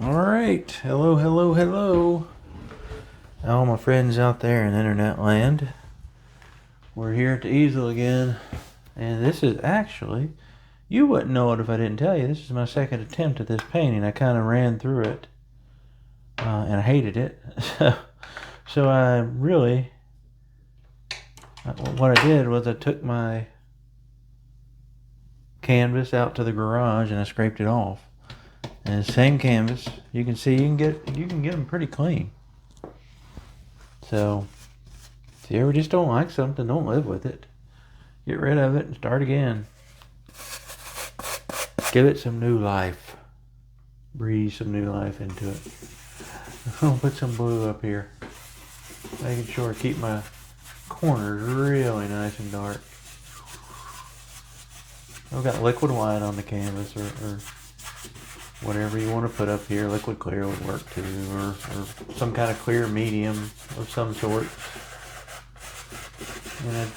All right. Hello, hello, hello. All my friends out there in internet land. We're here at the easel again. And this is actually, you wouldn't know it if I didn't tell you, this is my second attempt at this painting. I kind of ran through it. And I hated it. So I really, what I did was I took my canvas out to the garage and I scraped it off. And the same canvas, you can see you can get them pretty clean. So if you ever just don't like something, don't live with it. Get rid of it and start again. Give it some new life. Breathe some new life into it. I'll put some blue up here, making sure I keep my corners really nice and dark. I've got liquid white on the canvas, or whatever you want to put up here. Liquid clear would work too, or some kind of clear medium of some sort. And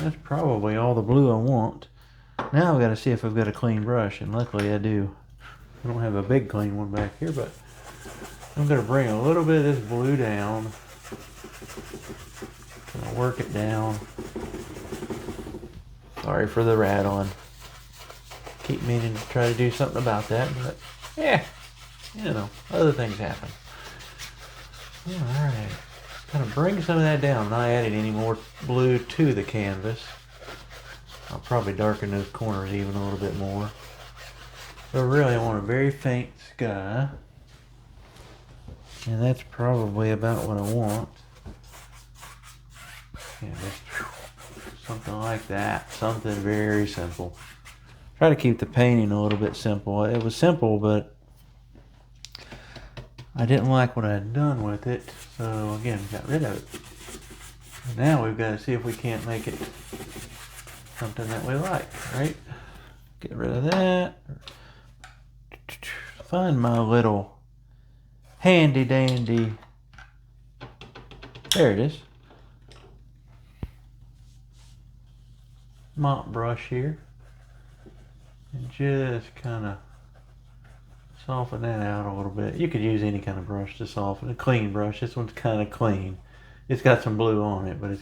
that's probably all the blue I want. Now I've got to see if I've got a clean brush, and luckily I do. I don't have a big clean one back here, but I'm going to bring a little bit of this blue down. Gonna work it down. Sorry for the rattling. Keep meaning to try to do something about that, but yeah, other things happen. Alright, kind of bring some of that down. I'm not adding any more blue to the canvas. I'll probably darken those corners even a little bit more. But really I want a very faint sky. And that's probably about what I want. Yeah, just something like that. Something very simple. Try to keep the painting a little bit simple. It was simple, but I didn't like what I had done with it. So again, got rid of it. And now we've got to see if we can't make it something that we like, right? Get rid of that. Find my little handy dandy. There it is. Mop brush here. And just kind of soften that out a little bit. You could use any kind of brush to soften. A clean brush. This one's kind of clean. It's got some blue on it, but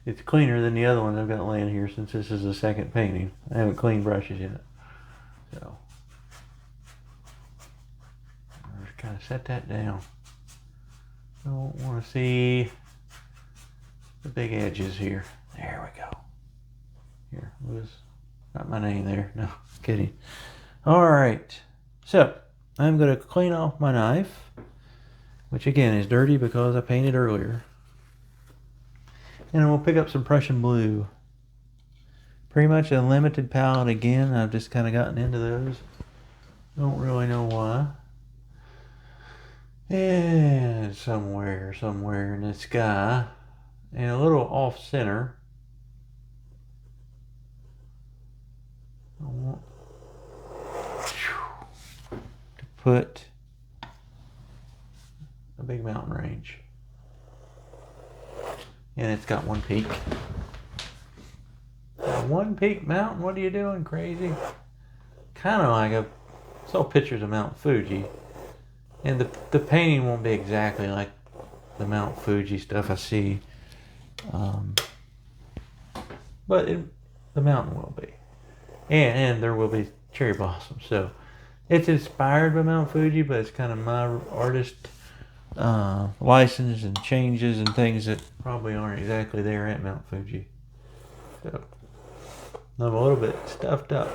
it's cleaner than the other ones I've got laying here since this is the second painting. I haven't cleaned brushes yet. So just kind of set that down. Don't want to see the big edges here. There we go. Here, got my name there. No, kidding. Alright, so I'm going to clean off my knife, which again is dirty because I painted earlier. And we'll pick up some Prussian blue. Pretty much a limited palette again. I've just kind of gotten into those. Don't really know why. And somewhere in the sky, and a little off center, I want to put a big mountain range. And it's got one peak. One peak mountain, what are you doing, crazy? Kind of like I saw pictures of Mount Fugi. And the painting won't be exactly like the Mount Fuji stuff I see. But the mountain will be. And there will be cherry blossoms. So it's inspired by Mount Fuji, but it's kind of my artist license and changes and things that probably aren't exactly there at Mount Fuji. So I'm a little bit stuffed up.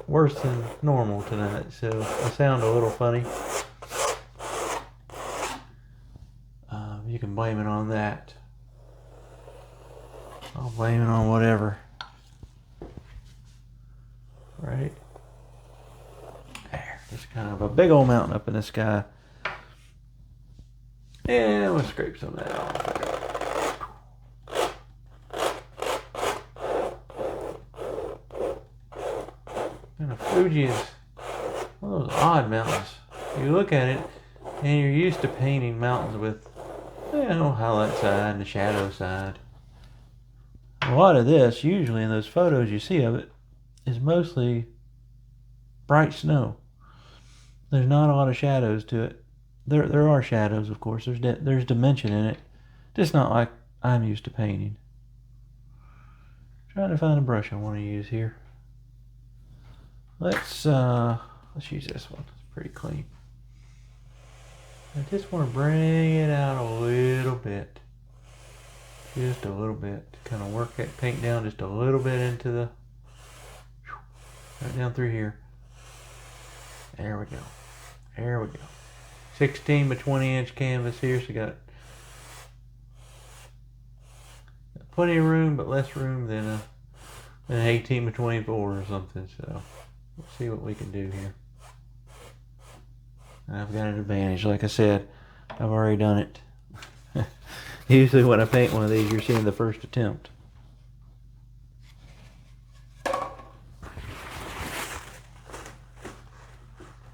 Worse than normal tonight. So I sound a little funny. You can blame it on that. I'll blame it on whatever. Right? There. There's kind of a big old mountain up in the sky. And I'm going to scrape some of that off. And Fuji is one of those odd mountains. You look at it and you're used to painting mountains with, highlight side and the shadow side. A lot of this, usually in those photos you see of it, is mostly bright snow. There's not a lot of shadows to it. There are shadows, of course. There's dimension in it. Just not like I'm used to painting. Trying to find a brush I want to use here. Let's use this one. It's pretty clean. I just want to bring it out a little bit. Just a little bit. Kind of work that paint down just a little bit into the... Right down through here. There we go. There we go. 16 by 20 inch canvas here, so got plenty of room, but less room than an 18 by 24 or something. So let's see what we can do here. I've got an advantage. Like I said, I've already done it. Usually when I paint one of these, you're seeing the first attempt.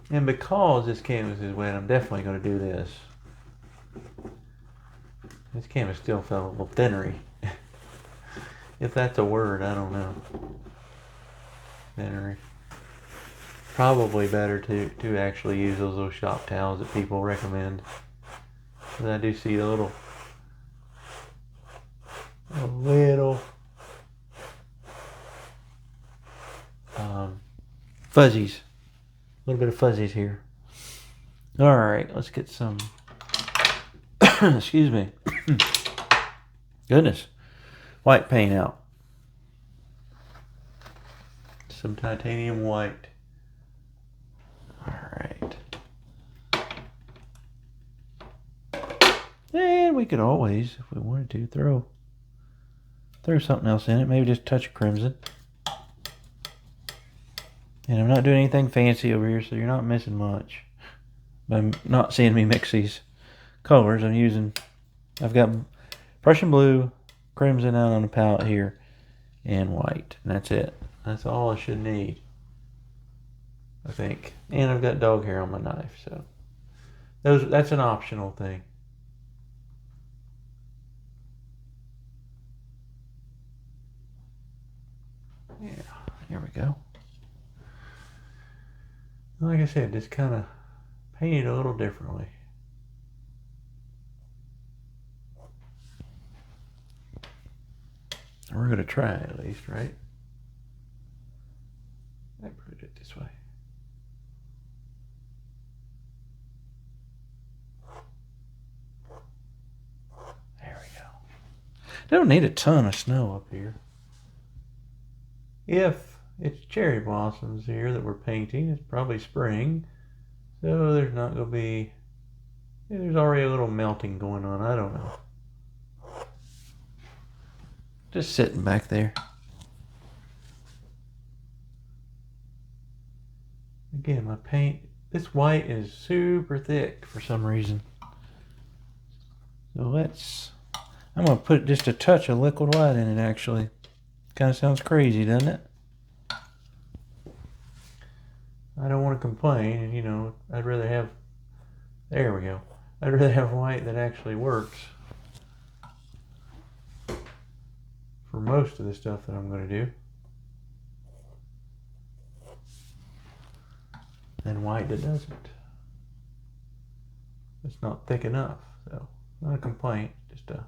And because this canvas is wet, I'm definitely going to do this. This canvas still felt a little thinnery. If that's a word, I don't know. Thinnery. Probably better to actually use those little shop towels that people recommend. But I do see a little fuzzies. A little bit of fuzzies here. All right, let's get some. Excuse me. Goodness, white paint out. Some titanium white. All right. And we could always, if we wanted to, throw something else in it. Maybe just a touch of crimson. And I'm not doing anything fancy over here, so you're not missing much. By not seeing me mix these colors, I've got Prussian blue, crimson out on the palette here, and white. And that's it. That's all I should need, I think. And I've got dog hair on my knife, so that's an optional thing. Yeah, here we go. Like I said, just kind of paint it a little differently. We're going to try at least, right? I put it this way. There we go. Don't need a ton of snow up here. If it's cherry blossoms here that we're painting, it's probably spring, so there's not going to be, there's already a little melting going on. I don't know. Just sitting back there. Again, my paint, this white is super thick for some reason. So I'm going to put just a touch of liquid white in it actually. Kind of sounds crazy, doesn't it? I don't want to complain, and you know, I'd rather have, there we go. I'd rather have white that actually works for most of the stuff that I'm going to do than white that doesn't. It's not thick enough, so not a complaint, just a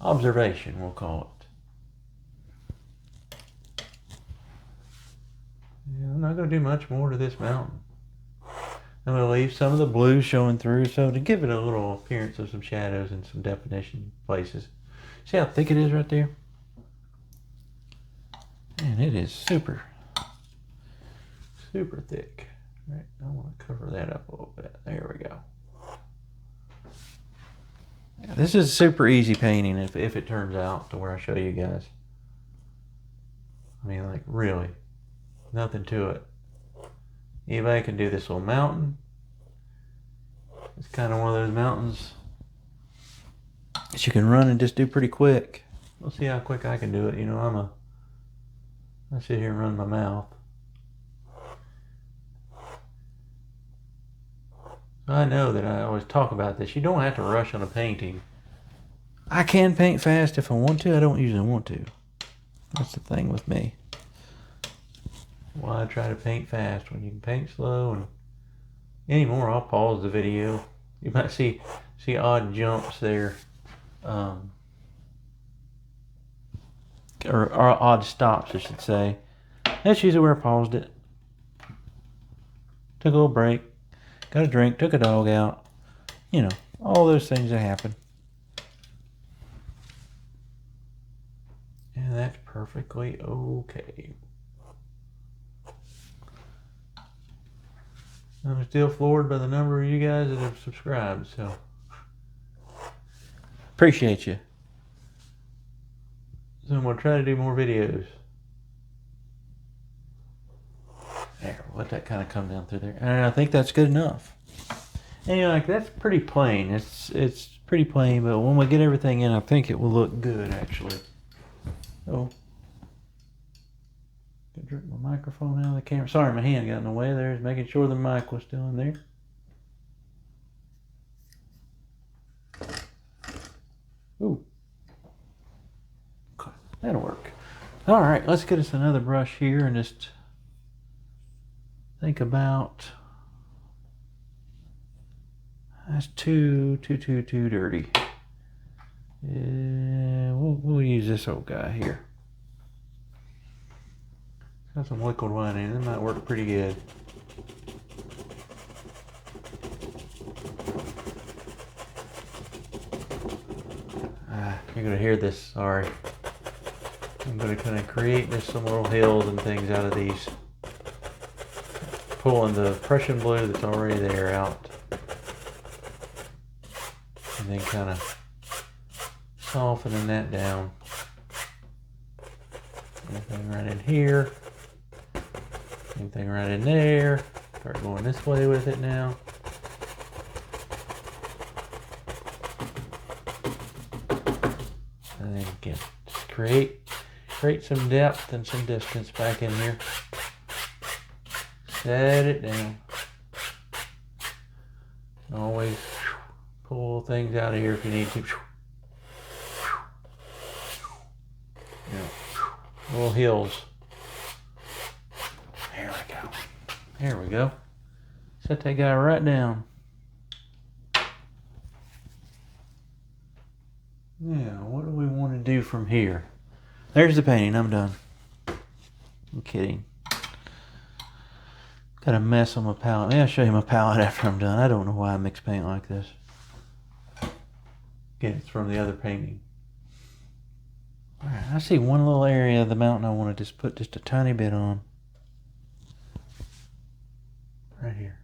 observation, we'll call it. Yeah, I'm not going to do much more to this mountain. I'm going to leave some of the blue showing through, so to give it a little appearance of some shadows and some definition places. See how thick it is right there? And it is super, super thick. Right, I want to cover that up a little bit. There we go. Yeah, this is super easy painting if it turns out to where I show you guys. I mean, like, really. Nothing to it. Anybody can do this little mountain. It's kind of one of those mountains that you can run and just do pretty quick. We'll see how quick I can do it. You know, I sit here and run my mouth. I know that I always talk about this. You don't have to rush on a painting. I can paint fast if I want to. I don't usually want to. That's the thing with me. Why try to paint fast when you can paint slow? And anymore, I'll pause the video. You might see odd jumps there, or odd stops, I should say. That's usually where I paused it. Took a little break, got a drink, took a dog out. You know, all those things that happen. And that's perfectly okay. I'm still floored by the number of you guys that have subscribed, so appreciate you. So I'm going to try to do more videos. There, we'll let that kind of come down through there. And I think that's good enough. And you know, like, that's pretty plain. It's pretty plain, but when we get everything in, I think it will look good, actually. Oh. I jerk my microphone out of the camera. Sorry, my hand got in the way there. Just making sure the mic was still in there. Ooh. Okay, that'll work. All right, let's get us another brush here and just think about. That's too dirty. We'll use this old guy here. Got some liquid wine in it. That might work pretty good. You're going to hear this, sorry. I'm going to kind of create just some little hills and things out of these. Pulling the Prussian blue that's already there out. And then kind of softening that down. Anything right in here. Anything right in there. Start going this way with it now. And then again, just create some depth and some distance back in here. Set it down. Always pull things out of here if you need to. Yeah. Little hills. There we go. There we go. Set that guy right down. Now, what do we want to do from here? There's the painting. I'm done. I'm kidding. Got a mess on my palette. Maybe I'll show you my palette after I'm done. I don't know why I mix paint like this. Again, it's from the other painting. Alright, I see one little area of the mountain I want to just put just a tiny bit on. Right here.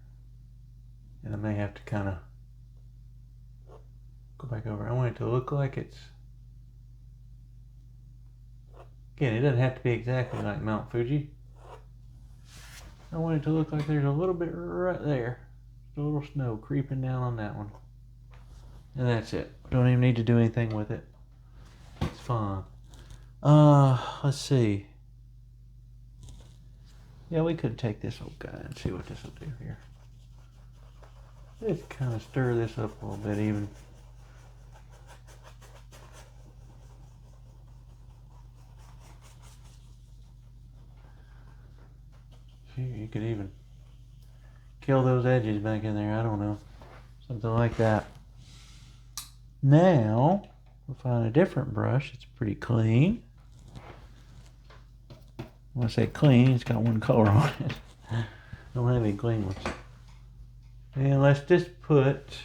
And I may have to kind of go back over. I want it to look like it's... Again, it doesn't have to be exactly like Mount Fugi. I want it to look like there's a little bit right there. Just a little snow creeping down on that one. And that's it. Don't even need to do anything with it. It's fine. Let's see. Yeah, we could take this old guy and see what this will do here. Let's kind of stir this up a little bit even. You could even kill those edges back in there. I don't know. Something like that. Now, we'll find a different brush. It's pretty clean. When I say clean, it's got one color on it. I don't have any clean ones. And let's just put,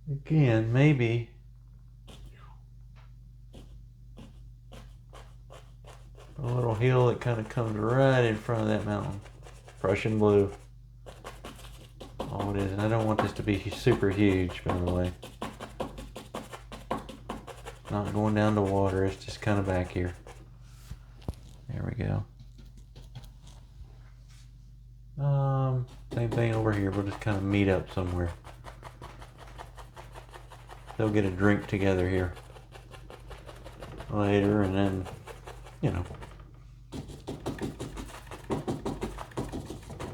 again, maybe a little hill that kind of comes right in front of that mountain. Prussian blue. All it is. And I don't want this to be super huge, by the way. Not going down to water. It's just kind of back here. There we go. Same thing over here. We'll just kind of meet up somewhere. They'll get a drink together here later, and then, you know,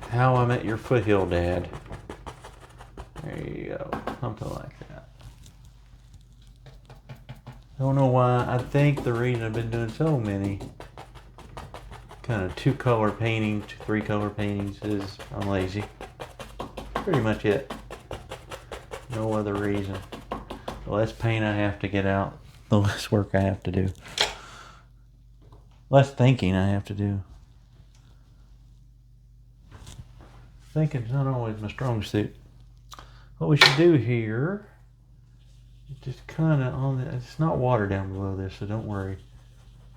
How I Met Your Foothill Dad. There you go. Something like that. Don't know why. I think the reason I've been doing so many kind of 2-color painting, 3-color paintings is I'm lazy. Pretty much it. No other reason. The less paint I have to get out, the less work I have to do. Less thinking I have to do. Thinking's not always my strong suit. What we should do here is just kind of on the, it's not water down below this, so don't worry.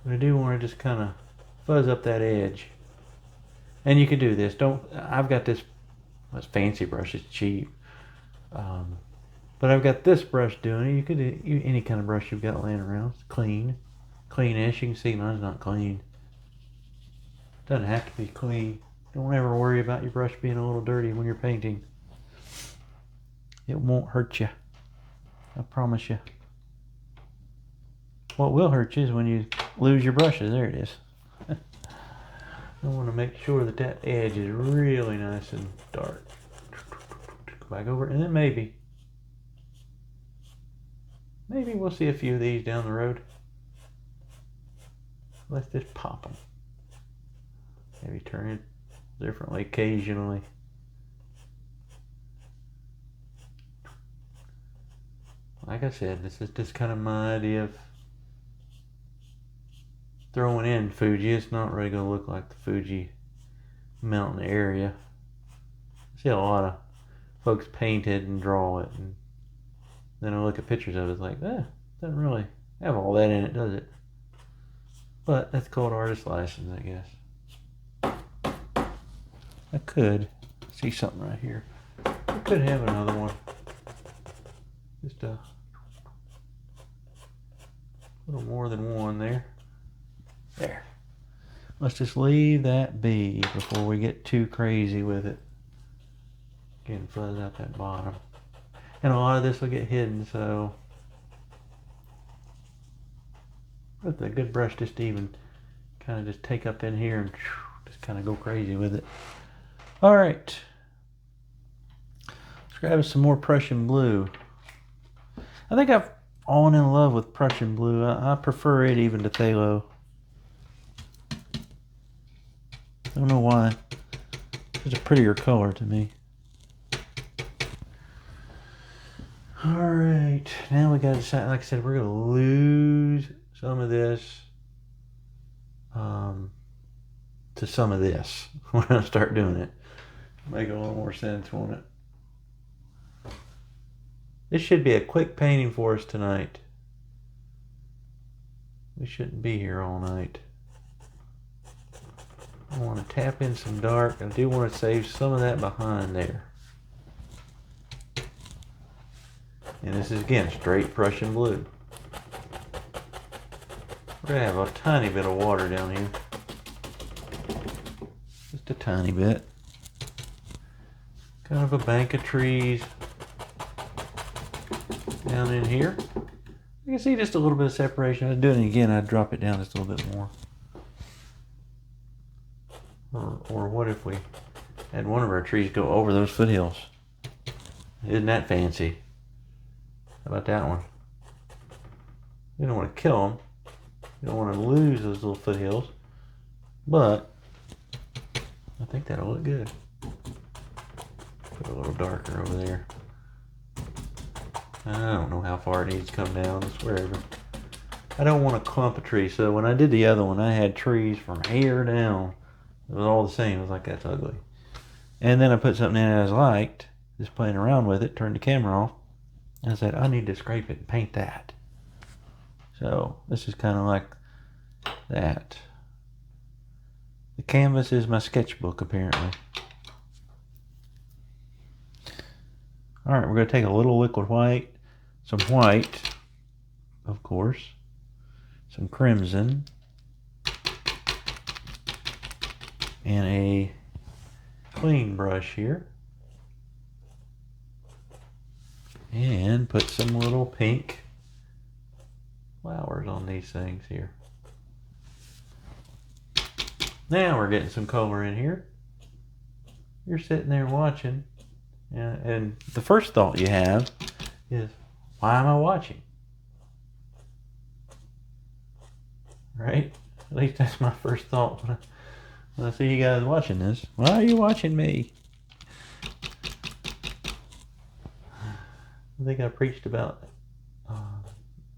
But I do want to just kind of fuzz up that edge. And you can do this. I've got this fancy brush, it's cheap. But I've got this brush doing it. You could do any kind of brush you've got laying around. It's clean. Clean-ish. You can see mine's not clean. Doesn't have to be clean. Don't ever worry about your brush being a little dirty when you're painting. It won't hurt you. I promise you. What will hurt you is when you lose your brushes. There it is. I want to make sure that that edge is really nice and dark. Go back over it, and then maybe we'll see a few of these down the road. Let's just pop them. Maybe turn it differently occasionally. Like I said, this is just kind of my idea of throwing in Fugi. It's not really going to look like the Fugi mountain area. I see a lot of folks paint it and draw it, and then I look at pictures of it, it's like, doesn't really have all that in it, does it? But that's called artist license, I guess. I could see something right here. I could have another one. Just a little more than one there. There. Let's just leave that be before we get too crazy with it. Again, fuzz out that bottom. And a lot of this will get hidden, so with a good brush just to even kind of just take up in here and just kind of go crazy with it. All right. Let's grab some more Prussian blue. I think I've fallen in love with Prussian blue. I prefer it even to phthalo. Don't know why. It's a prettier color to me. Alright, now we gotta decide, like I said, we're gonna lose some of this to some of this. We're gonna start doing it. Make a little more sense, won't it? This should be a quick painting for us tonight. We shouldn't be here all night. I want to tap in some dark. I do want to save some of that behind there. And this is, again, straight Prussian blue. We're going to have a tiny bit of water down here. Just a tiny bit. Kind of a bank of trees down in here. You can see just a little bit of separation. I'd do it again, I'd drop it down just a little bit more. Or what if we had one of our trees go over those foothills? Isn't that fancy? How about that one? You don't want to kill them. You don't want to lose those little foothills. But I think that'll look good. Put a little darker over there. I don't know how far it needs to come down. It's wherever. I don't want to clump a tree. So when I did the other one, I had trees from here down. It was all the same. It was like, that's ugly. And then I put something in that I liked, just playing around with it, turned the camera off. And I said, I need to scrape it and paint that. So this is kind of like that. The canvas is my sketchbook, apparently. All right, we're going to take a little liquid white, some white, of course, some crimson, and a clean brush here. And put some little pink flowers on these things here. Now we're getting some color in here. You're sitting there watching, and the first thought you have is, why am I watching? Right? At least that's my first thought I see you guys watching this. Why are you watching me? I think I preached about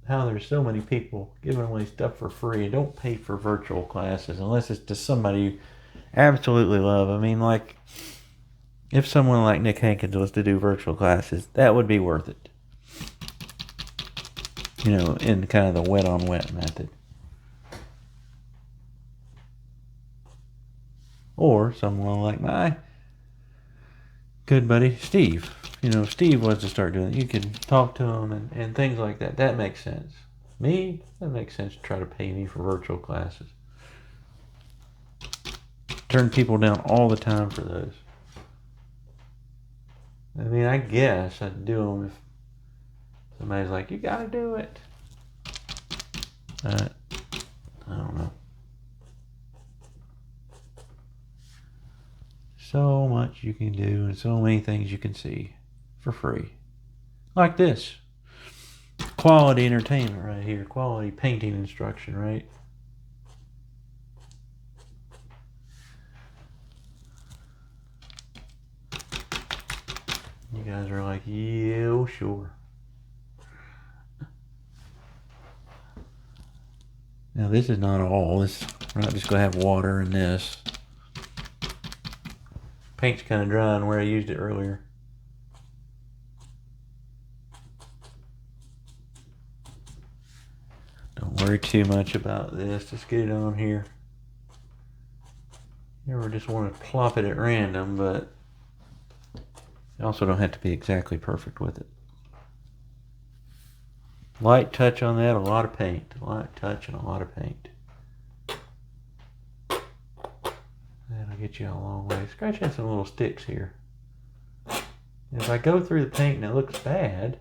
how there's so many people giving away stuff for free. Don't pay for virtual classes unless it's to somebody you absolutely love. I mean, like, if someone like Nick Hankins was to do virtual classes, that would be worth it. You know, in kind of the wet on wet method. Or someone like my good buddy Steve. You know, if Steve was to start doing it, you can talk to him and things like that. That makes sense. Me, that makes sense to try to pay me for virtual classes. Turn people down all the time for those. I mean, I guess I'd do them if somebody's like, you gotta do it. I don't know. So much you can do and so many things you can see for free. Like this. Quality entertainment right here. Quality painting instruction, right? You guys are like, yeah, sure. Now this is not all. We're not just going to have water in this. Paint's kind of dry on where I used it earlier. Don't worry too much about this. Just get it on here. You ever just want to plop it at random, but you also don't have to be exactly perfect with it. Light touch on that, a lot of paint. Light touch and a lot of paint. That'll get you a long way. Scratch in some little sticks here. And if I go through the paint and it looks bad,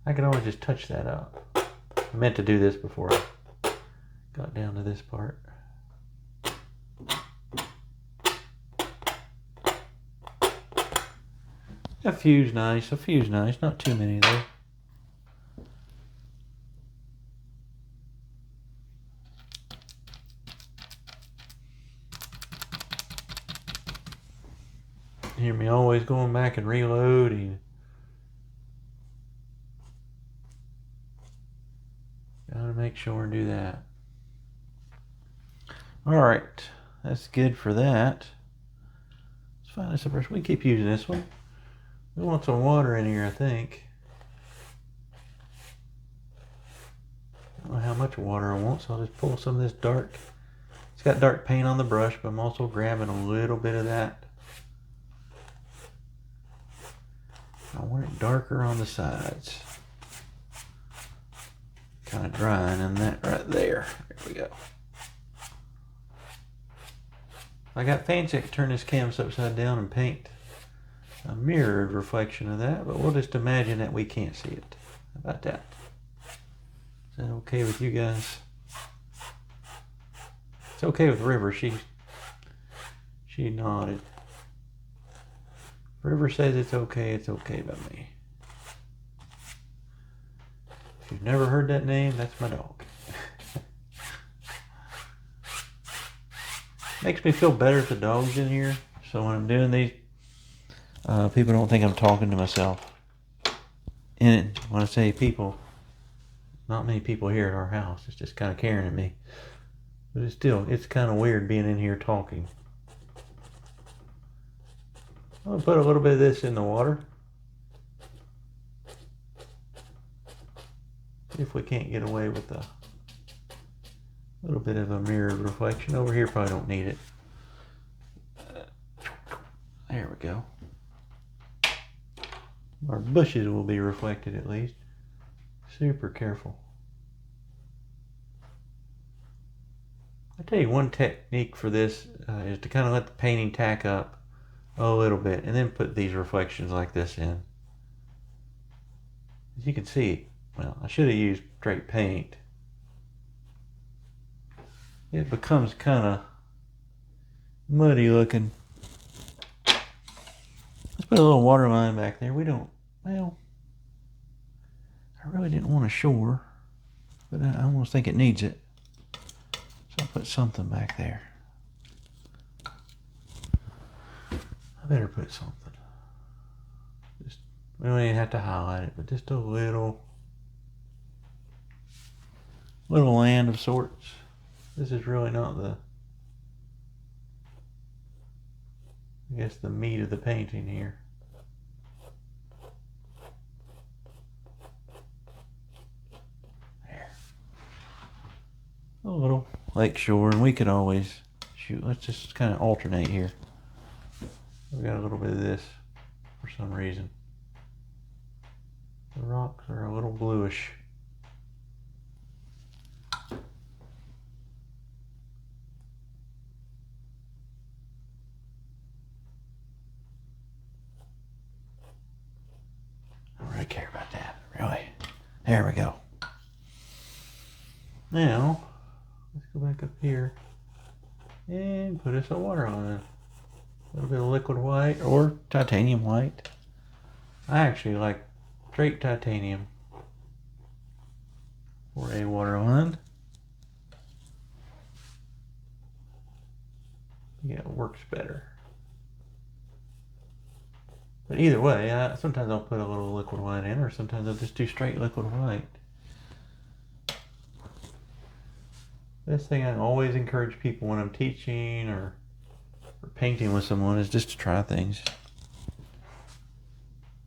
I can always just touch that up. I meant to do this before I got down to this part. A few's nice, not too many though. Hear me always going back and reloading. Gotta make sure and do that. Alright, that's good for that. Let's find us a brush. We keep using this one. We want some water in here, I think. I don't know how much water I want, so I'll just pull some of this dark. It's got dark paint on the brush, but I'm also grabbing a little bit of that. I want it darker on the sides. Kind of drying in that right there. There we go. I got fancy, I could turn this canvas upside down and paint a mirrored reflection of that, but we'll just imagine that we can't see it. How about that? Is that okay with you guys? It's okay with River. She nodded. River says it's okay by me. If you've never heard that name, that's my dog. Makes me feel better if the dog's in here, so when I'm doing these, people don't think I'm talking to myself. And when I say people, not many people here at our house. It's just kind of Karen and me. But it's kind of weird being in here talking. I'm going to put a little bit of this in the water. See if we can't get away with a little bit of a mirrored reflection. Over here probably don't need it. There we go. Our bushes will be reflected at least. Super careful. I tell you, one technique for this is to kind of let the painting tack up a little bit and then put these reflections like this in. As you can see, well, I should have used straight paint. It becomes kind of muddy looking. Let's put a little water line back there. Well, I really didn't want a shore, but I almost think it needs it. So I'll put something back there. better put something. Just, we don't even have to highlight it, but just a little land of sorts. This is really not the, I guess, the meat of the painting here. There. A little lakeshore, and we could always shoot. Let's just kind of alternate here. We got a little bit of this for some reason. The rocks are a little bluish. I don't really care about that, really. There we go. Now, let's go back up here and put us a water on it. A little bit of liquid white or titanium white. I actually like straight titanium for a waterline. Yeah, it works better. But either way, sometimes I'll put a little liquid white in, or sometimes I'll just do straight liquid white. This thing I always encourage people when I'm teaching or painting with someone is just to try things.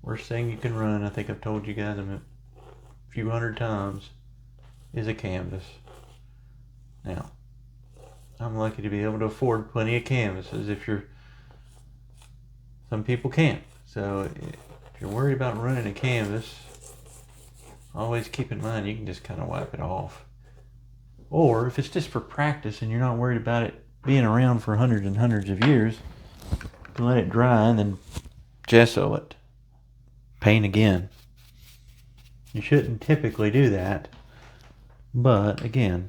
Worst thing you can run, I think I've told you guys a few hundred times, is a canvas. Now, I'm lucky to be able to afford plenty of canvases. Some people can't. So if you're worried about running a canvas, always keep in mind you can just kind of wipe it off. Or if it's just for practice and you're not worried about it being around for hundreds and hundreds of years, you can let it dry and then gesso it. Paint again. You shouldn't typically do that, but again,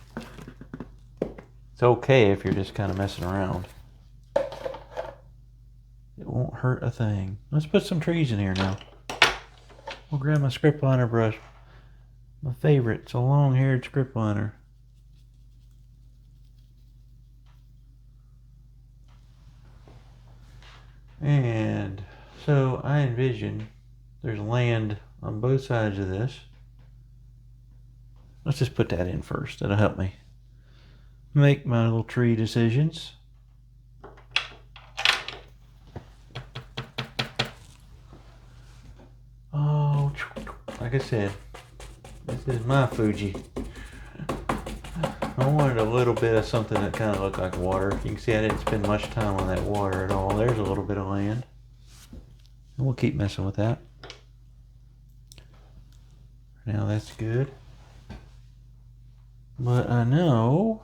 it's okay if you're just kind of messing around. It won't hurt a thing. Let's put some trees in here now. We'll grab my script liner brush. My favorite, it's a long-haired script liner. And so I envision there's land on both sides of this. Let's just put that in first. That'll help me make my little tree decisions. Oh, like I said, this is my Fugi. I wanted a little bit of something that kind of looked like water. You can see I didn't spend much time on that water at all. There's a little bit of land. And we'll keep messing with that. Now that's good. But I know,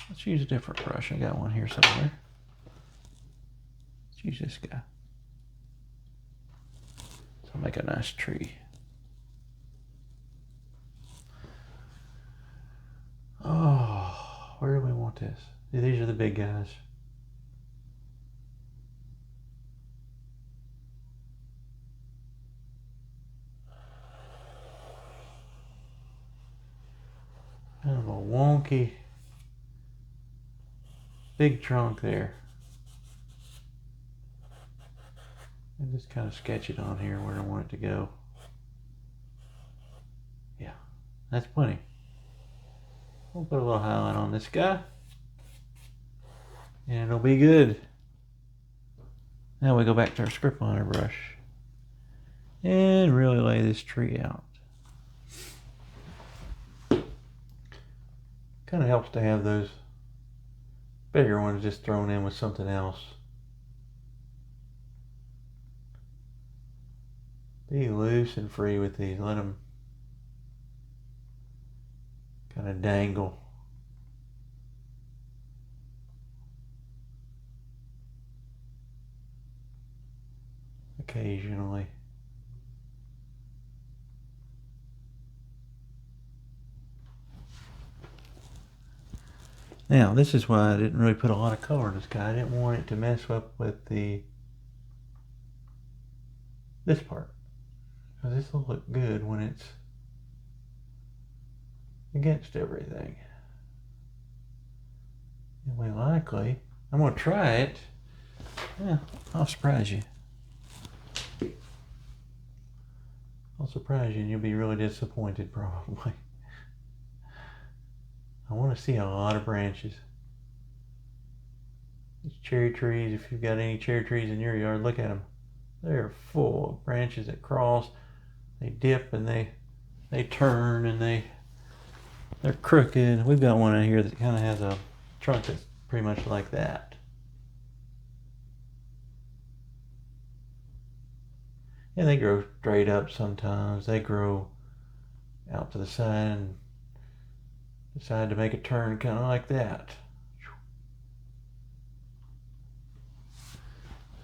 let's use a different brush. I got one here somewhere. Let's use this guy. So I'll make a nice tree. Oh, where do we want this? These are the big guys. Kind of a wonky big trunk there. And just kind of sketch it on here where I want it to go. Yeah, that's plenty. We'll put a little highlight on this guy. And it'll be good. Now we go back to our script liner brush. And really lay this tree out. Kind of helps to have those bigger ones just thrown in with something else. Be loose and free with these. Let them kind of dangle. Occasionally. Now, this is why I didn't really put a lot of color in this guy. I didn't want it to mess up with this part. Because this will look good when it's against everything. And we likely, I'm going to try it Yeah, I'll surprise you. I'll surprise you and you'll be really disappointed probably. I want to see a lot of branches. These cherry trees, if you've got any cherry trees in your yard, look at them. They're full of branches that cross. They dip and they turn and they're crooked. We've got one in here that kind of has a trunk that's pretty much like that. And they grow straight up sometimes. They grow out to the side and decide to make a turn kind of like that.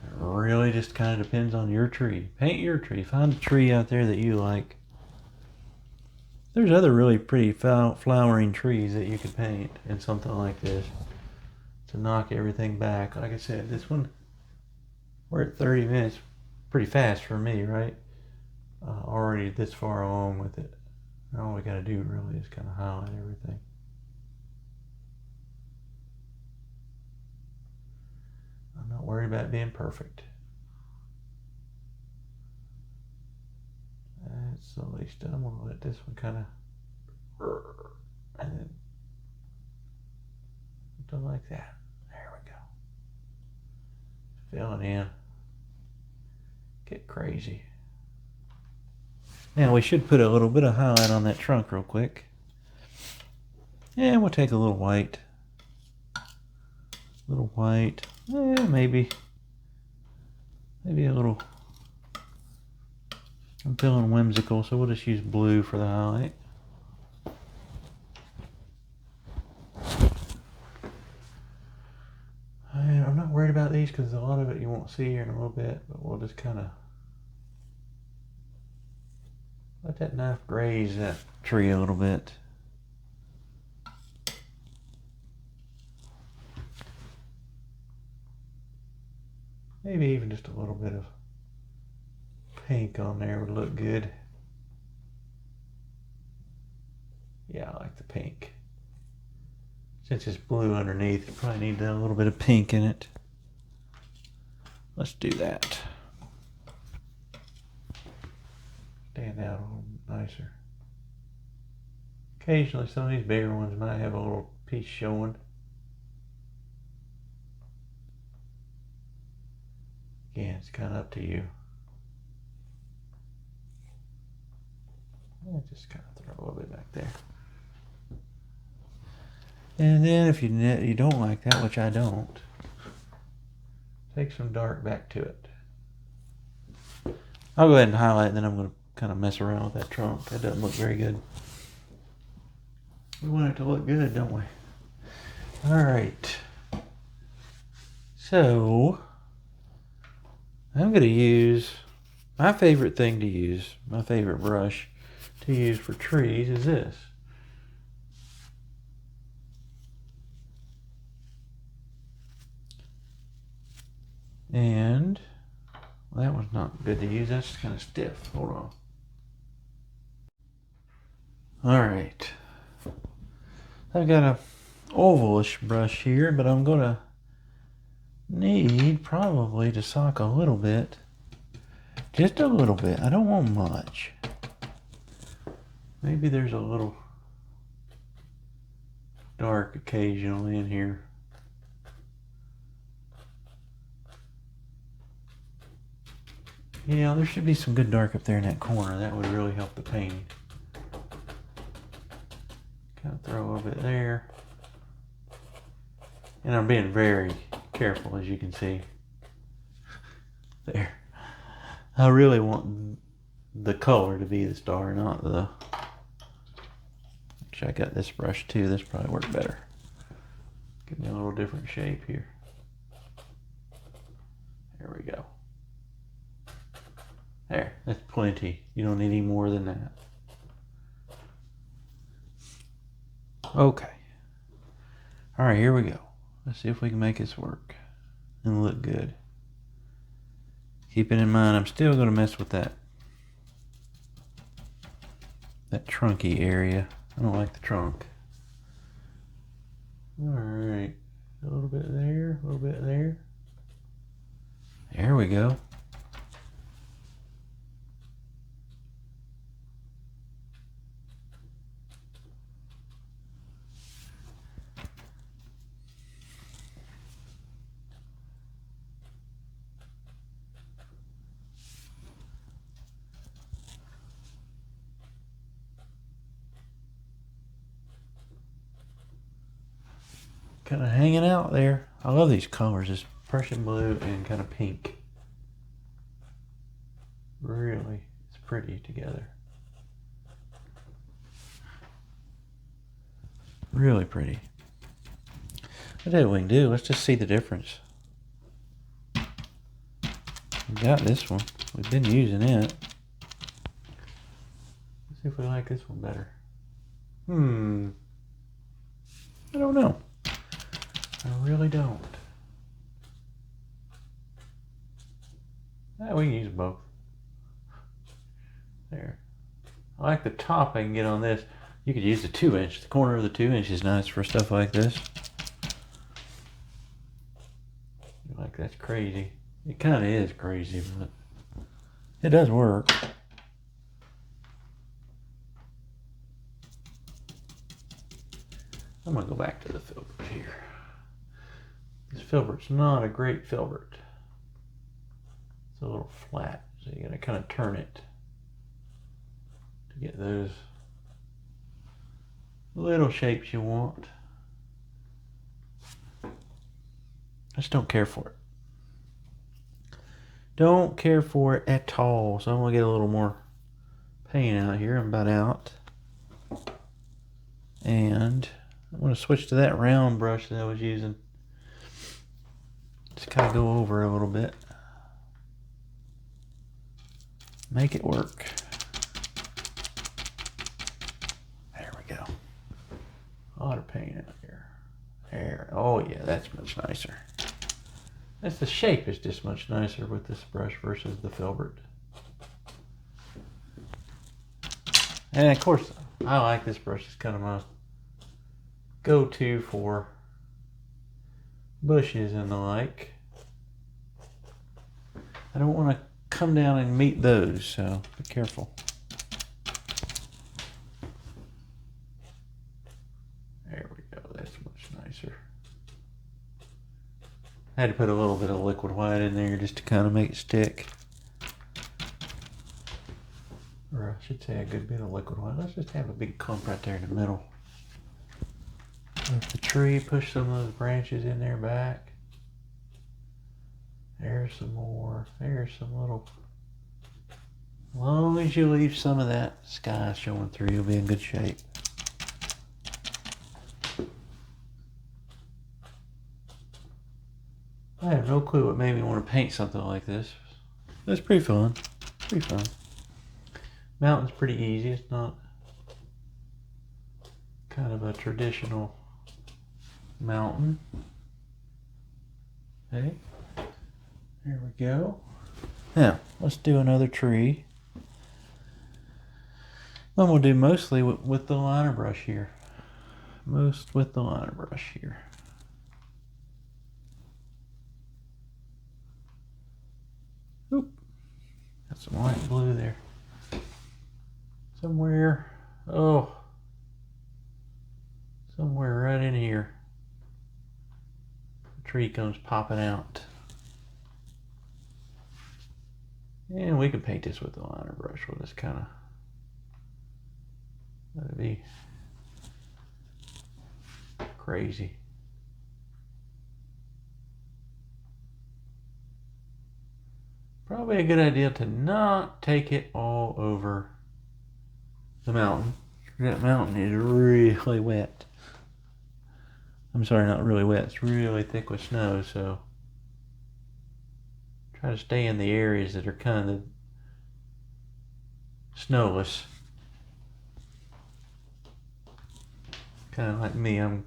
It really just kind of depends on your tree. Paint your tree. Find a tree out there that you like. There's other really pretty flowering trees that you could paint in something like this to knock everything back. Like I said, this one, we're at 30 minutes. Pretty fast for me, right? Already this far along with it. All we got to do really is kind of highlight everything. I'm not worried about being perfect. That's the least. I'm going to let this one kind of, and then something like that. There we go. Filling in. Get crazy. Now we should put a little bit of highlight on that trunk real quick. And we'll take a little white. Maybe a little. I'm feeling whimsical, so we'll just use blue for the highlight. I'm not worried about these because a lot of it you won't see here in a little bit, but we'll just kind of let that knife graze that tree a little bit. Maybe even just a little bit of pink on there would look good. Yeah, I like the pink. Since it's blue underneath, you probably need a little bit of pink in it. Let's do that. Stand out a little nicer. Occasionally, some of these bigger ones might have a little piece showing. Again, it's kind of up to you. I'll just kind of throw a little bit back there. And then if you don't like that, which I don't, take some dark back to it. I'll go ahead and highlight, and then I'm going to kind of mess around with that trunk. That doesn't look very good. We want it to look good, don't we? All right. So I'm going to use my favorite thing to use, my favorite brush to use for trees is this. And well, that one's not good to use. That's kind of stiff. Hold on. All right. I've got a ovalish brush here, but I'm going to need probably to sock a little bit. Just a little bit. I don't want much. Maybe there's a little dark occasionally in here. Yeah, there should be some good dark up there in that corner. That would really help the painting. Kind of throw a little bit there. And I'm being very careful, as you can see. There. I really want the color to be the star, not the... Actually, I got this brush too. This probably worked better. Give me a little different shape here. There we go. There, that's plenty. You don't need any more than that. Okay. All right, here we go. Let's see if we can make this work and look good. Keeping in mind, I'm still going to mess with that trunky area. I don't like the trunk. All right, a little bit there, a little bit there. we go. Kind of hanging out there. I love these colors, this Prussian blue and kind of pink. Really, it's pretty together. Really pretty. I tell you what we can do. Let's just see the difference. We got this one. We've been using it. Let's see if we like this one better. I don't know. I really don't. We can use both. There. I like the top I can get on this. You could use the 2-inch. The corner of the 2-inch is nice for stuff like this. Like, that's crazy. It kind of is crazy, but it does work. I'm going to go back to the filbert here. This filbert's not a great filbert. It's a little flat, so you got to kind of turn it to get those little shapes you want. I just don't care for it. Don't care for it at all. So I'm going to get a little more paint out here. I'm about out. And I'm going to switch to that round brush that I was using. Just kind of go over a little bit. Make it work. There we go. A lot of paint out here. There. Oh yeah, that's much nicer. That's the shape is just much nicer with this brush versus the filbert. And of course, I like this brush. It's kind of my go-to for bushes and the like. I don't want to come down and meet those, so be careful. There we go, that's much nicer. I had to put a little bit of liquid white in there just to kind of make it stick. Or I should say a good bit of liquid white. Let's just have a big clump right there in the middle. With the tree, push some of those branches in there back. There's some more. There's some little. As long as you leave some of that sky showing through, you'll be in good shape. I have no clue what made me want to paint something like this. It's pretty fun. Pretty fun. Mountain's pretty easy. It's not kind of a traditional mountain. Okay. There we go. Now, let's do another tree. I'm going to do mostly with the liner brush here. Most with the liner brush here. Oop. Got some light blue there. Somewhere, somewhere right in here. The tree comes popping out. And we can paint this with the liner brush. We'll just kind of let it be crazy. Probably a good idea to not take it all over the mountain. That mountain is really wet. I'm sorry, not really wet. It's really thick with snow, so try to stay in the areas that are kind of snowless. Kind of like me, I'm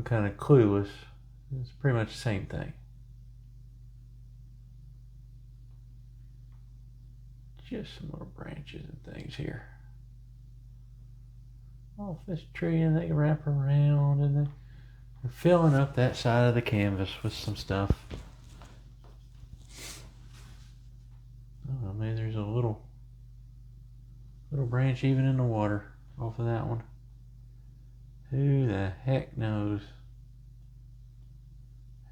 kind of clueless. It's pretty much the same thing. Just some little branches and things here. Off this tree, and they wrap around, and they're filling up that side of the canvas with some stuff. Little branch even in the water off of that one. Who the heck knows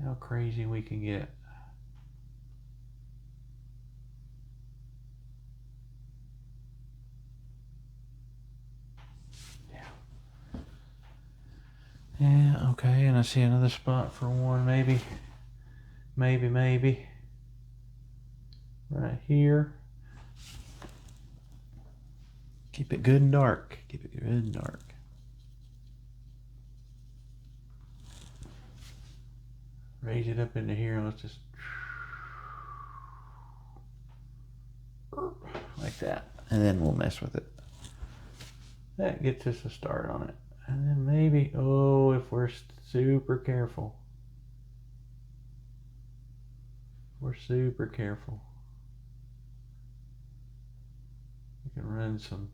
how crazy we can get. Yeah, okay, and I see another spot for one, maybe. Right here. Keep it good and dark. Keep it good and dark. Raise it up into here and let's just like that. And then we'll mess with it. That gets us a start on it. And then maybe, oh, if we're super careful. We're super careful. You can run some,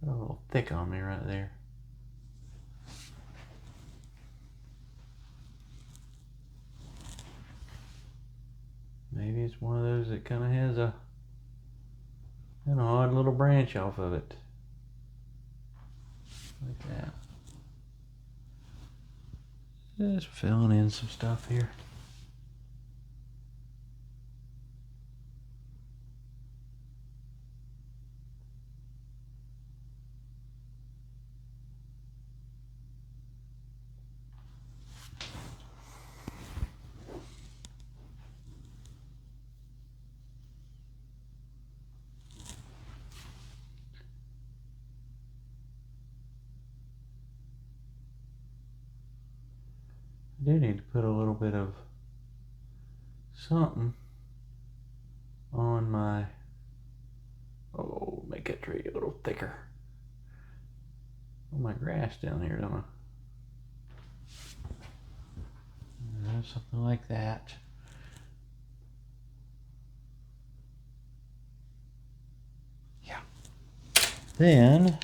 a little thick on me right there. Maybe it's one of those that kind of has an odd little branch off of it. Like that. Just filling in some stuff here. I do need to put a little bit of something on my, make that tree a little thicker. On my grass down here, don't I? Something like that. Yeah. Then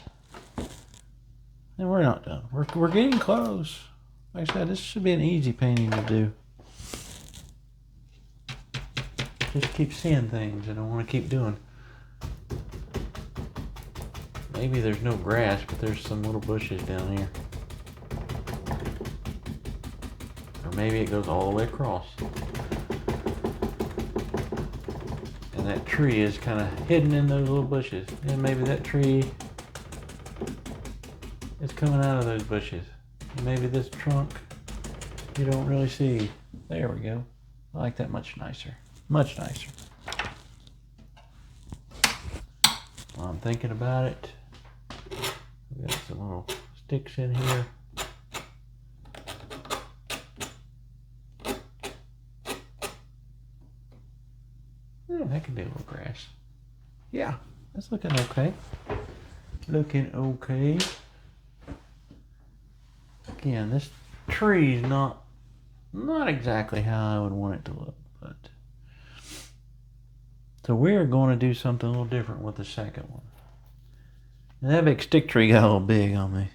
we're not done. We're getting close. Like I said, this should be an easy painting to do. Just keep seeing things and I want to keep doing. Maybe there's no grass, but there's some little bushes down here. Or maybe it goes all the way across. And that tree is kind of hidden in those little bushes. And maybe that tree is coming out of those bushes. And maybe this trunk you don't really see. There we go. I like that much nicer. Much nicer. While I'm thinking about it, we got some little sticks in here. Yeah, that can do a little grass. Yeah, that's looking okay. Looking okay. Again, this tree is not exactly how I would want it to look, but so we're going to do something a little different with the second one. And that big stick tree got a little big on me.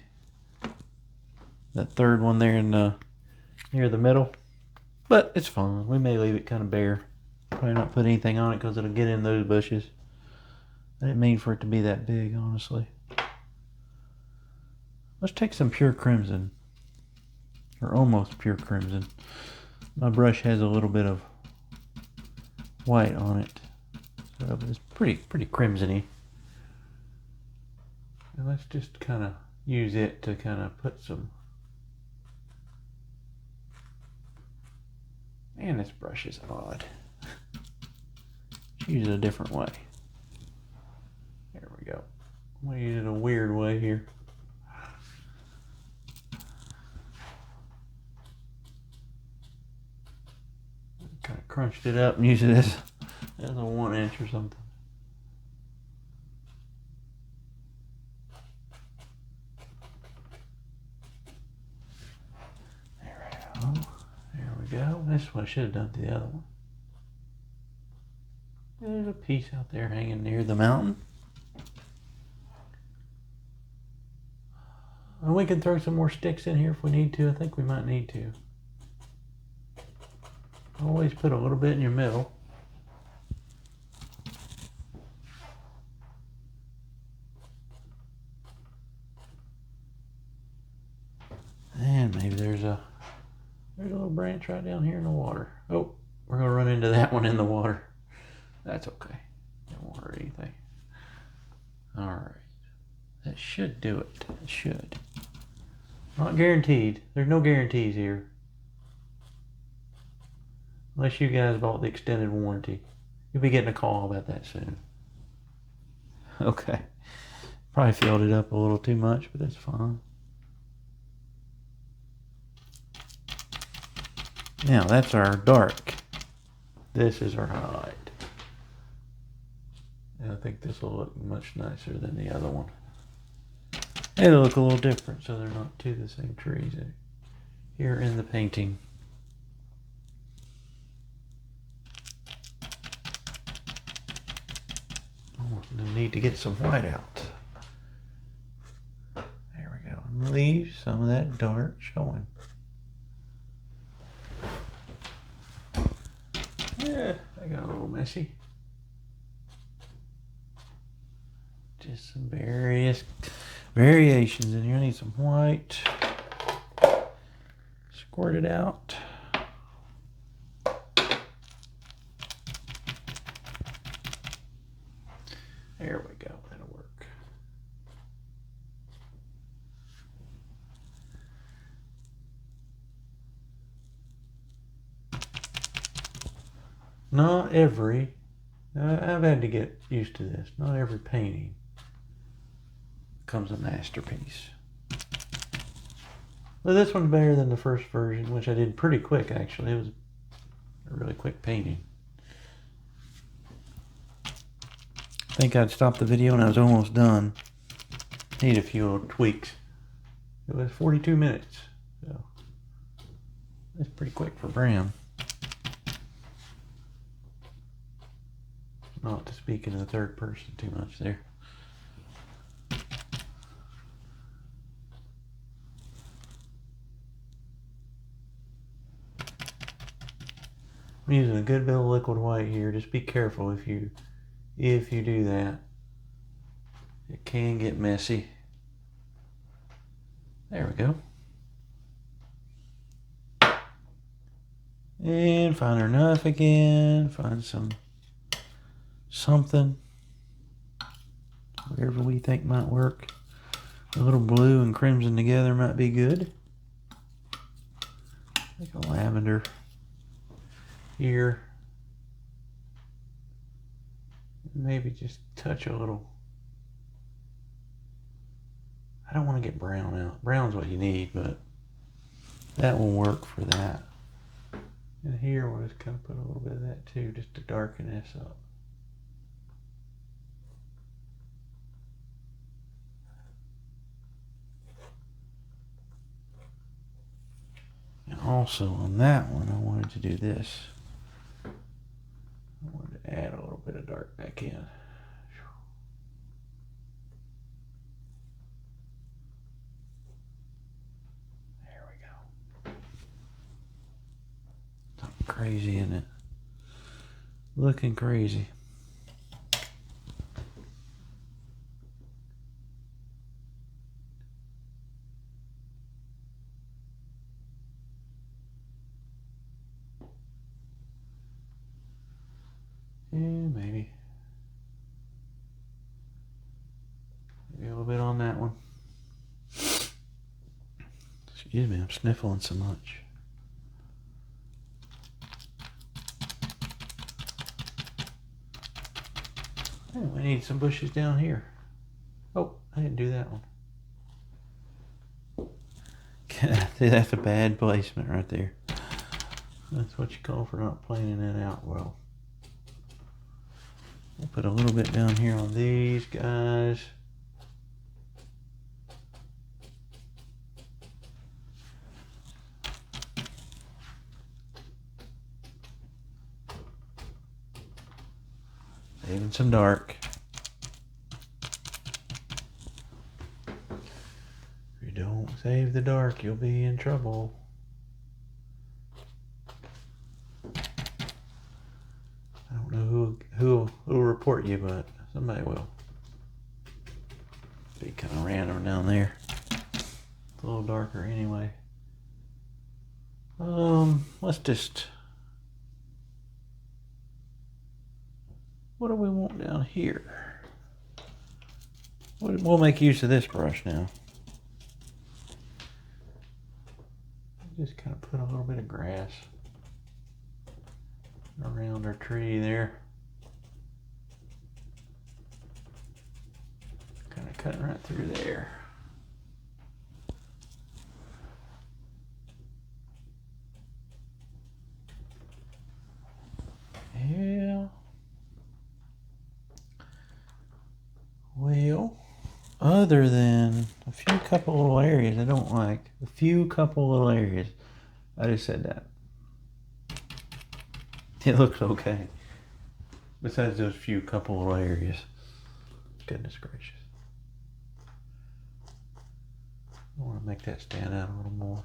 That third one there in near the middle, but it's fine. We may leave it kind of bare. Probably not put anything on it because it'll get in those bushes. I didn't mean for it to be that big, honestly. Let's take some pure crimson. Or almost pure crimson. My brush has a little bit of white on it. So it's pretty crimson-y. And let's just kind of use it to kind of put some... Man, this brush is odd. Let's use it a different way. There we go. I'm going to use it a weird way here. Kind of crunched it up and used it as a 1-inch or something. There we go. This is what I should have done to the other one. There's a piece out there hanging near the mountain. And we can throw some more sticks in here if we need to. I think we might need to. Always put a little bit in your middle. There's a little branch right down here in the water. Oh, we're gonna run into that one in the water. That's okay. It won't hurt anything. All right. That should do it. It should. Not guaranteed. There's no guarantees here. Unless you guys bought the extended warranty. You'll be getting a call about that soon. Okay. Probably filled it up a little too much, but that's fine. Now that's our dark. This is our highlight. And I think this will look much nicer than the other one. It'll look a little different, so they're not two the same trees here in the painting. Oh, no need to get some white out. There we go. And leave some of that dark showing. Yeah, I got a little messy. Just some variations in here. I need some white. Squirt it out. There we go. That'll work. Not every, I've had to get used to this. Not every painting becomes a masterpiece. Well, this one's better than the first version, which I did pretty quick actually. It was a really quick painting. I think I'd stop the video and I was almost done. Need a few little tweaks. It was 42 minutes, so that's pretty quick for Bram. Not to speak in the third person too much there. I'm using a good bit of liquid white here. Just be careful if you do that. It can get messy. There we go. And find our knife again. Find something. Whatever we think might work. A little blue and crimson together might be good. Like a lavender here. Maybe just touch a little. I don't want to get brown out. Brown's what you need, but that will work for that. And here we'll just kind of put a little bit of that too, just to darken this up. And also on that one, I wanted to do this. I wanted to add a little bit of dark back in. There we go. Something crazy, isn't it? Looking crazy. And maybe a little bit on that one. Excuse me, I'm sniffling so much. Oh, we need some bushes down here. Oh, I didn't do that one. See, that's a bad placement right there. That's what you call for not planning it out well. We'll put a little bit down here on these guys. Saving some dark. If you don't save the dark, you'll be in trouble. I don't know who will report you, but somebody will. Be kind of random down there. It's a little darker anyway. Oh, let's just, what do we want down here? We'll make use of this brush now. Just kind of put a little bit of grass around our tree there. Kind of cutting right through there. Yeah. Well, other than a few couple little areas I don't like, a few couple little areas, I just said that. It looks okay. Besides those few couple little areas. Goodness gracious. I want to make that stand out a little more.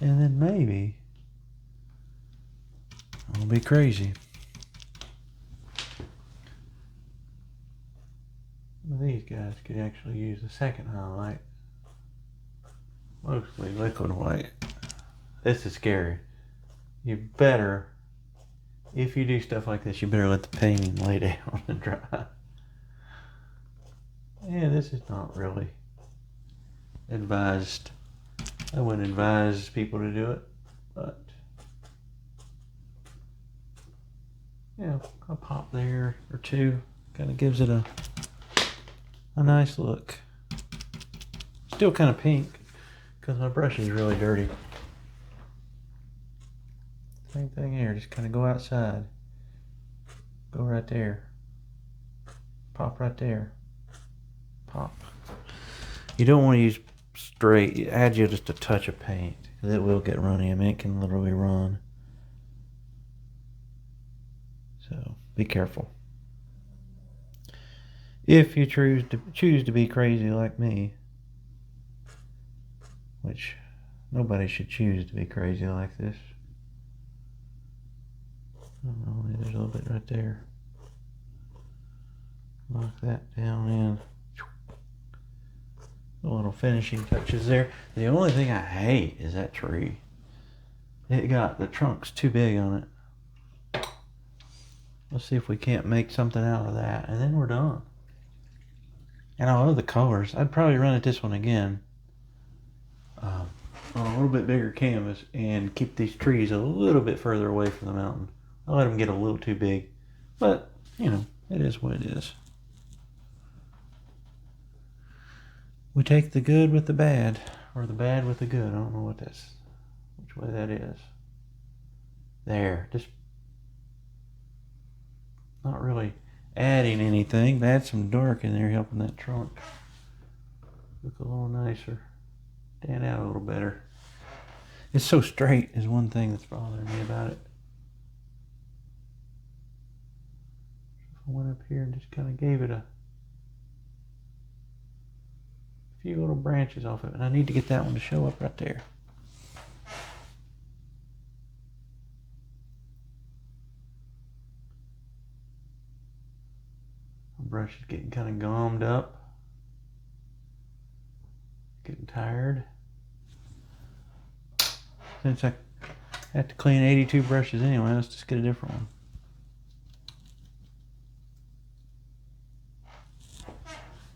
And then maybe I'll be crazy. These guys could actually use a second highlight. Mostly liquid white. This is scary. You better, if you do stuff like this, you better let the painting lay down and dry. Yeah, this is not really advised. I wouldn't advise people to do it, but yeah, a pop there or two kind of gives it a nice look. Still kind of pink because my brush is really dirty. Same thing here, just kind of go outside. Go right there. Pop right there. Pop. You don't want to use straight, add you just a touch of paint because it will get runny. I mean, it can literally run. So be careful. If you choose to be crazy like me, which nobody should choose to be crazy like this. Oh, there's a little bit right there. Knock that down in. The little finishing touches there. The only thing I hate is that tree. It got the trunk's too big on it. Let's see if we can't make something out of that, and then we're done. And I love the colors. I'd probably run at this one again on a little bit bigger canvas and keep these trees a little bit further away from the mountain. I let them get a little too big, but you know, it is what it is. We take the good with the bad, or the bad with the good. I don't know which way that is. There, just not really adding anything. Add some dark in there, helping that trunk look a little nicer, stand out a little better. It's so straight is one thing that's bothering me about it. I went up here and just kind of gave it a few little branches off of it. And I need to get that one to show up right there. My brush is getting kind of gummed up. Getting tired. Since I have to clean 82 brushes anyway, let's just get a different one.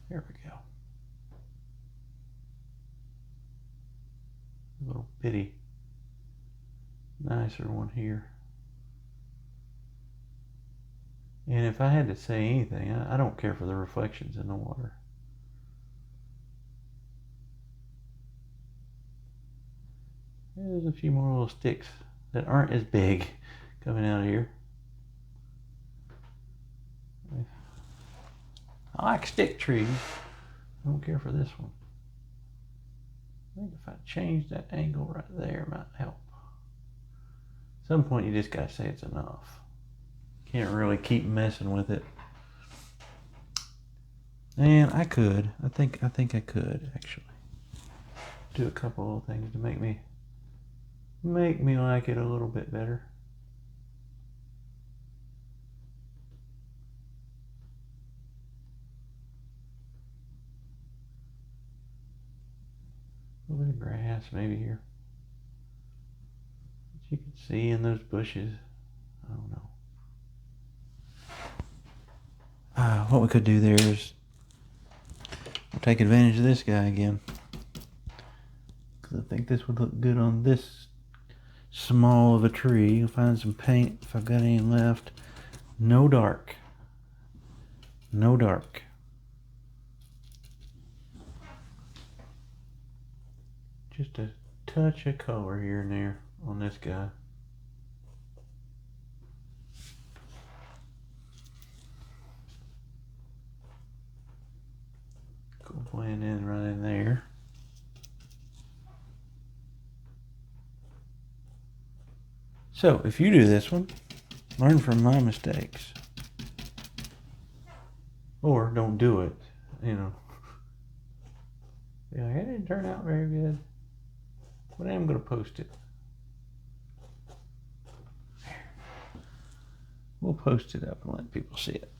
There we go. A little bitty, nicer one here. And if I had to say anything, I don't care for the reflections in the water. There's a few more little sticks that aren't as big coming out of here. I like stick trees. I don't care for this one. I think if I change that angle right there, it might help. At some point, you just gotta say it's enough. Can't really keep messing with it. And I could. I think I could actually do a couple of things to make me like it a little bit better. A little bit of grass maybe here. But you can see in those bushes. I don't know. What we could do there is we'll take advantage of this guy again. Because I think this would look good on this small of a tree. You'll find some paint if I've got any left. No dark. No dark. Just a touch of color here and there on this guy. Go blend in right in there. So if you do this one, learn from my mistakes. Or don't do it, you know. Be like, it didn't turn out very good. But I am going to post it. We'll post it up and let people see it.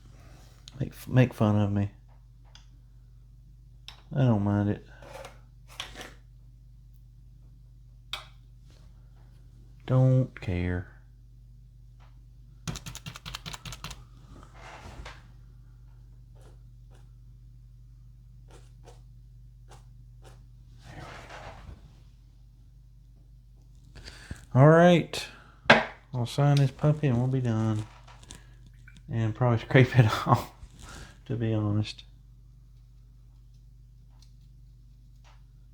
Make fun of me. I don't mind it. Don't care. All right, I'll sign this puppy and we'll be done. And probably scrape it off, to be honest.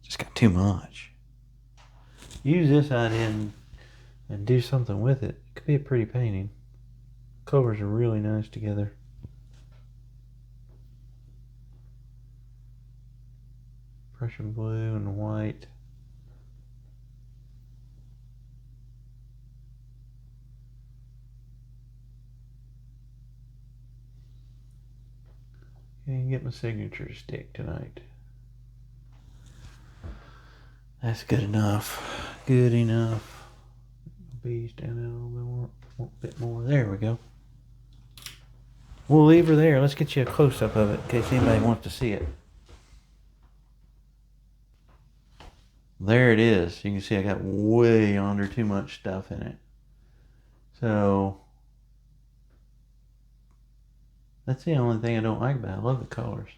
Just got too much. Use this idea and do something with it. It could be a pretty painting. Colors are really nice together. Prussian blue and white. And get my signature to stick tonight. That's good enough. Good enough. Be standing out a little bit more. There we go. We'll leave her there. Let's get you a close-up of it in case anybody wants to see it. There it is. You can see I got way under too much stuff in it. So that's the only thing I don't like about it. I love the colors.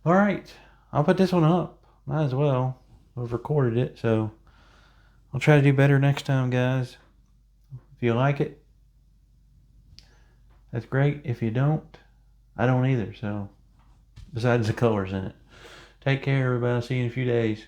All right. I'll put this one up. Might as well. I've recorded it, so I'll try to do better next time, guys. If you like it, that's great. If you don't, I don't either. So, besides the colors in it. Take care, everybody. I'll see you in a few days.